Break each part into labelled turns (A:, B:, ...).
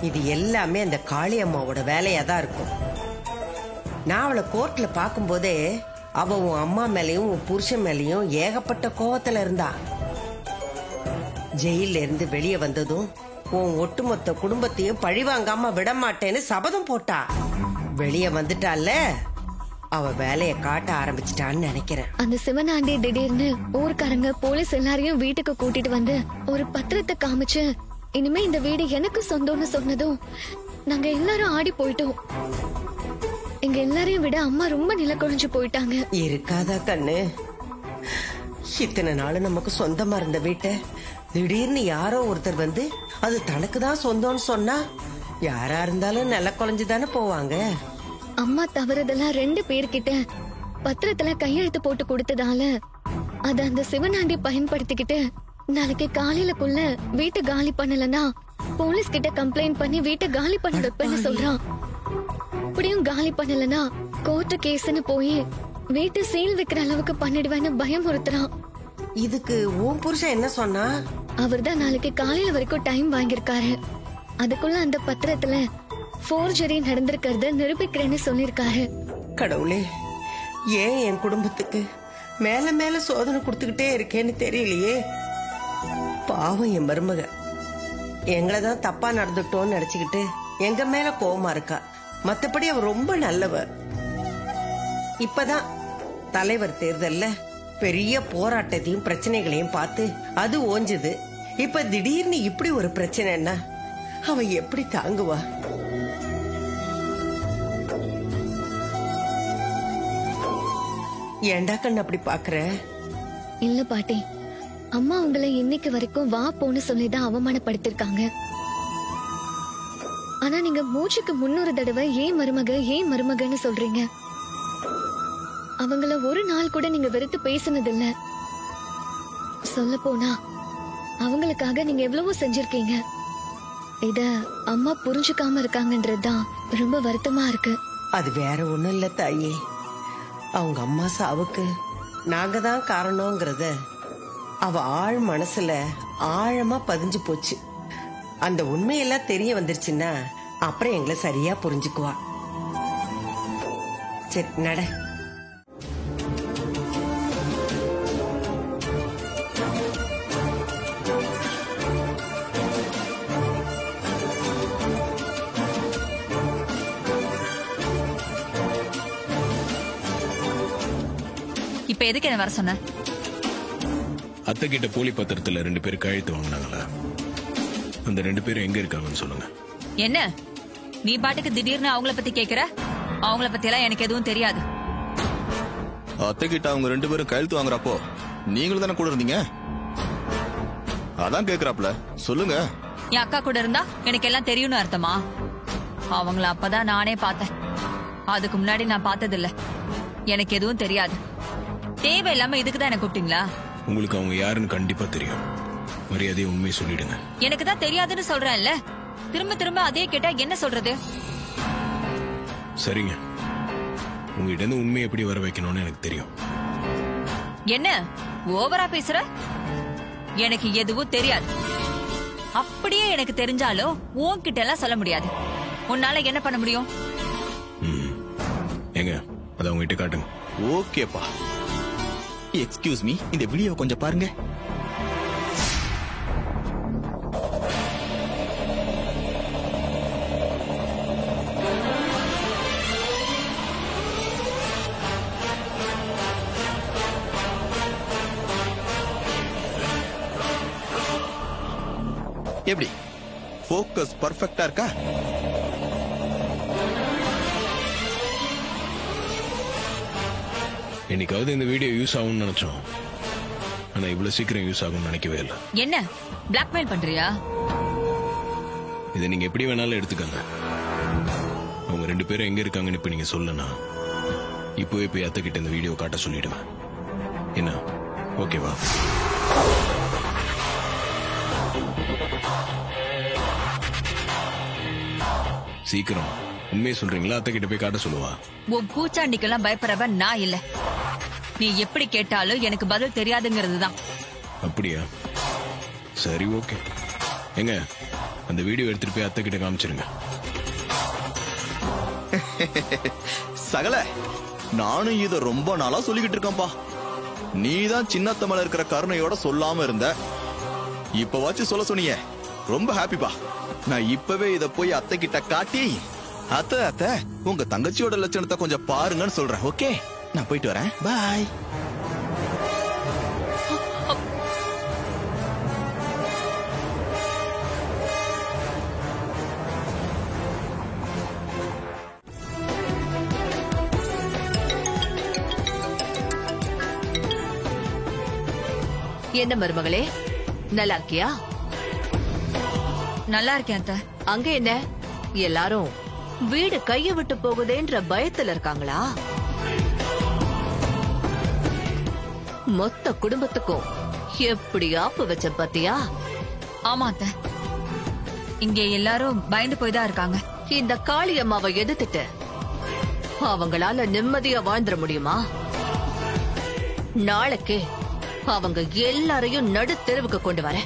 A: இது எல்லாமே அந்த காளியம்மாவோட வேலையா தான் இருக்கும். நான் அவளை கோர்ட்ல பாக்கும்போதே அவ உன் அம்மா மேலயும் உன் புருஷன் மேலயும் ஏகப்பட்ட கோவத்துல இருந்தா. ஜெயில இருந்து வெளியே வந்ததும் உன் ஒட்டுமொத்த குடும்பத்தையும் பழிவாங்காம விட மாட்டேன்னு சபதம் போட்டா. வெளியே வந்துட்டால, அவ வேலைய காட்ட ஆரம்பிச்சிட்டான்னு நினைக்கிறேன்.
B: அந்த சிவனாண்டி திடீர்னு ஊர்க்காரங்க போலீஸ் எல்லாரையும் வீட்டுக்கு கூட்டிட்டு வந்து ஒரு பத்திரத்தை காமிச்சு இனிமே இந்த வீடு எனக்கு சொந்தம்னு சொன்னதும் நாங்க எல்லாரும் ஆடி போயிட்டோம். எங்க எல்லாரையும் விட அம்மா ரொம்ப நிலக்குழஞ்சு போயிட்டாங்க.
A: இருக்காதா கண்ணு? இத்தனை நாள் நமக்கு சொந்தமா இருந்த வீட்டை திடீர்னு யாரோ ஒருத்தர் வந்து அது தனக்கு தான் சொந்தம்னு சொன்னா யாரா இருந்தாலும் நில குழஞ்சுதானே போவாங்க.
B: அம்மா தவறுதெல்லாம் 2 பேர்கிட்ட பத்திரத்துல கையெழுத்து போட்டு கொடுத்ததால அத அந்த சிவனாண்டி பயன்படுத்திக்கிட்டு நாளைக்கு காலையிலக்குள்ள வீட்டை காலி பண்ணலன்னா போலீஸ் கிட்ட கம்ப்ளைண்ட் பண்ணி வீட்டை காலி பண்ண வைப்பேன்னு சொல்றான். அப்படியும் காலி பண்ணலன்னா கோர்ட்டு கேஸ்ன்னு போய் வீட்டை சீல் வைக்கிற அளவுக்கு பண்ணிடுவேன்னு பயமுறுத்துறான்.
A: இதுக்கு உன் புருஷன் என்ன சொன்னா?
B: அவர்தான் நாளைக்கு காலையில வரைக்கும் டைம் வாங்கியிருக்காரு. அதுக்குள்ள அந்த பத்திரத்துல ஃபோர்ஜரி நடந்திருக்கிறத நிரூபிக்கிறேன்னு சொல்லிருக்காரு.
A: கடவுளே, ஏன் என் குடும்பத்துக்கு மேல மேல சோதனை கொடுத்துக்கிட்டே இருக்கேன்னு தெரியலையே. பாவம் என் மருமக எங்களதான் தப்பா நடந்துட்டோம்னு நினைச்சுக்கிட்டு எங்க மேல கோவமா இருக்கா. மத்தபடி அவ ரொம்ப நல்லவ. இப்பதான் தலைவர் தேர்தல்ல பெரிய போராட்டத்தையும் பிரச்சனைகளையும் பார்த்து அது ஓஞ்சுது. இப்ப திடீர்னு இப்படி ஒரு பிரச்சனைன்னா அவ எப்படி தாங்குவா? ஏண்டா கண்ணு அப்படி பாக்குற?
B: இல்ல பாட்டி, அம்மா உங்களை இன்னைக்கு வரைக்கும் வா போன்னு சொல்லிதான் அவமானப்படுத்திருக்காங்க. ஆனா நீங்க மூச்சுக்கு 300 தடவை ஏன் மருமகன்னு சொல்றீங்க. அவங்கள ஒரு நாள் கூட நீங்க வெறுத்து பேசினது இல்ல. சொல்ல போனா அவங்களுக்காக நீங்க எவ்வளவோ செஞ்சிருக்கீங்க. இத அம்மா புரிஞ்சுக்காம இருக்காங்கன்றதுதான் ரொம்ப வருத்தமா இருக்கு.
A: அது வேற ஒண்ணும் இல்ல தாயே. அவங்க அம்மா சாவுக்கு நாங்க தான் காரணங்கிறத அவ ஆழ் மனசுல ஆழமா பதிஞ்சு போச்சு. அந்த உண்மையெல்லாம் தெரிய வந்துருச்சுன்னா அப்புறம் எங்களை சரியா புரிஞ்சுக்குவா. சரி நட.
C: இப்ப எதுக்கு என்ன வர சொன்ன?
D: அத்தை கிட்ட போலி பத்திரத்துல 2 பேர் கையெழுத்து வாங்கினாங்களா? அந்த 2 பேரும் எங்க இருக்காங்கன்னு சொல்லுங்க.
C: என்ன நீ பாட்டுக்கு திடீர்னு அவங்கள பத்தி கேக்குற? அவங்கள பத்தி எல்லாம் எனக்கு எதுவும் தெரியாது.
E: அத்தை கிட்ட அவங்க 2 பேரும் கையெழுத்து வாங்குறப்போ நீங்களும் தானே கூட இருந்தீங்க. அதான் கேக்குறாப்ல, சொல்லுங்க.
C: என் அக்கா கூட இருந்தா எனக்கு எல்லாம் தெரியும்னு அர்த்தமா? அவங்கள அப்பதான் நானே பார்த்தேன். அதுக்கு முன்னாடி நான் பார்த்தது இல்ல. எனக்கு எதுவும் தெரியாது. தேவையில்லாம இதுக்குதான் என்ன கூப்பிட்டீங்களா?
D: உங்களுக்கு அவங்க யாருன்னு கண்டிப்பா தெரியும். மரியாதையை உண்மையை சொல்லிடுங்க.
C: எனக்கு தான் தெரியாதுன்னு சொல்றேன்ல. திரும்ப திரும்ப அதே கேட்டா என்ன சொல்றது?
D: சரிங்க, உங்ககிட்ட இருந்து உண்மையை எப்படி வர வைக்கணும்னு எனக்கு தெரியும்.
C: என்ன ஓவரா பேசுற? எனக்கு எதுவும் தெரியாது. அப்படியே எனக்கு தெரிஞ்சாலும் உன்கிட்ட எல்லாம் சொல்ல முடியாது. உன்னால என்ன பண்ண முடியும்?
D: ஏங்க அத உங்ககிட்ட காட்டுங்க.
E: ஓகேப்பா. எக்ஸ்கியூஸ் மீ, இந்த வீடியோ கொஞ்சம் பாருங்க. எப்படி ஃபோக்கஸ் பர்ஃபெக்ட்டா இருக்கா?
D: என்னைக்காவது இந்த வீடியோ யூஸ் ஆகும்னு நினைச்சோம். ஆனா இவ்வளவு சீக்கிரம் யூஸ் ஆகும்னு நினைக்கவே இல்லை.
C: என்ன பிளாக்மெயில் பண்றியா?
D: இதை நீங்க எப்படி வேணாலும் எடுத்துக்கங்க. அவங்க 2 பேரும் எங்க இருக்காங்கன்னு இப்ப நீங்க சொல்லனா இப்பவே போய் அத்தை கிட்ட இந்த வீடியோ காட்ட சொல்லிடுவேன். என்ன ஓகேவா? சீக்கிரம் உண்மையை சொல்றீங்களா? அத்தை கிட்ட போய் காட்ட சொல்லுவா.
C: உன் பூச்சாண்டிக்கெல்லாம் பயப்படுறவன் நான் இல்ல. நீ எப்படி கேட்டாலும் எனக்கு பதில் தெரியாதுங்கிறது தான்.
D: அப்படியா? சரி ஓகே. எங்க அந்த வீடியோ எடுத்துட்டு போய் அத்தை கிட்ட காமிச்சிருங்க.
E: சகல, நானும் இத ரொம்ப நாளா சொல்லிக்கிட்டு இருக்கேன்பா. நீதான் சின்னத்த மேல இருக்கிற கருணையோட சொல்லாம இருந்த. இப்பவாச்சும் சொல்ல சொன்னீங்க, ரொம்ப ஹாப்பிப்பா. நான் இப்பவே இத போய் அத்தை கிட்ட காட்டி, அத்தை உங்க தங்கச்சியோட லட்சணத்தை கொஞ்சம் பாருங்கன்னு சொல்றேன். ஓகே, நான் போயிட்டு வரேன். பாய்.
F: என்ன மருமகளே, நல்லா இருக்கியா?
C: நல்லா இருக்கேன் அத்தை.
F: அங்க என்ன எல்லாரும் வீடு கைய விட்டு போகுதேன்ற பயத்துல இருக்காங்களா? மொத்த குடும்பத்துக்கும் எப்படி ஆப்பு வச்ச பாத்தியா?
C: ஆமா அத்தை, இங்க எல்லாரும் பயந்து போய் தான் இருக்காங்க.
F: இந்த காளியம்மாவை எதிர்த்துட்டு அவங்களால நிம்மதியா வாழ்ந்துட முடியுமா? நாளைக்கே அவங்க எல்லாரையும் நடு தெருவுக்கு கொண்டு வர.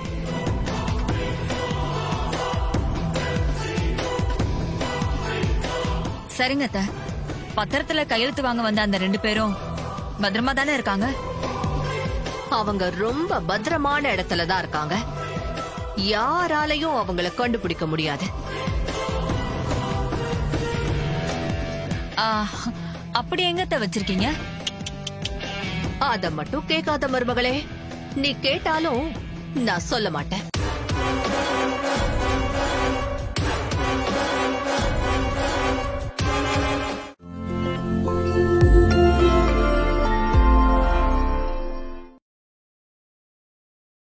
C: சரிங்க அத்தை. பத்திரத்துல கையெழுத்து வாங்க வந்த அந்த 2 பேரும் பத்திரமா தானே இருக்காங்க?
F: அவங்க ரொம்ப பத்திரமான இடத்துல தான் இருக்காங்க. யாராலையும் அவங்கள கண்டுபிடிக்க முடியாது.
C: அப்படி எங்கத்த வச்சிருக்கீங்க?
F: அத மட்டும் கேட்காத மருமகளே, நீ கேட்டாலும் நான் சொல்ல மாட்டேன்.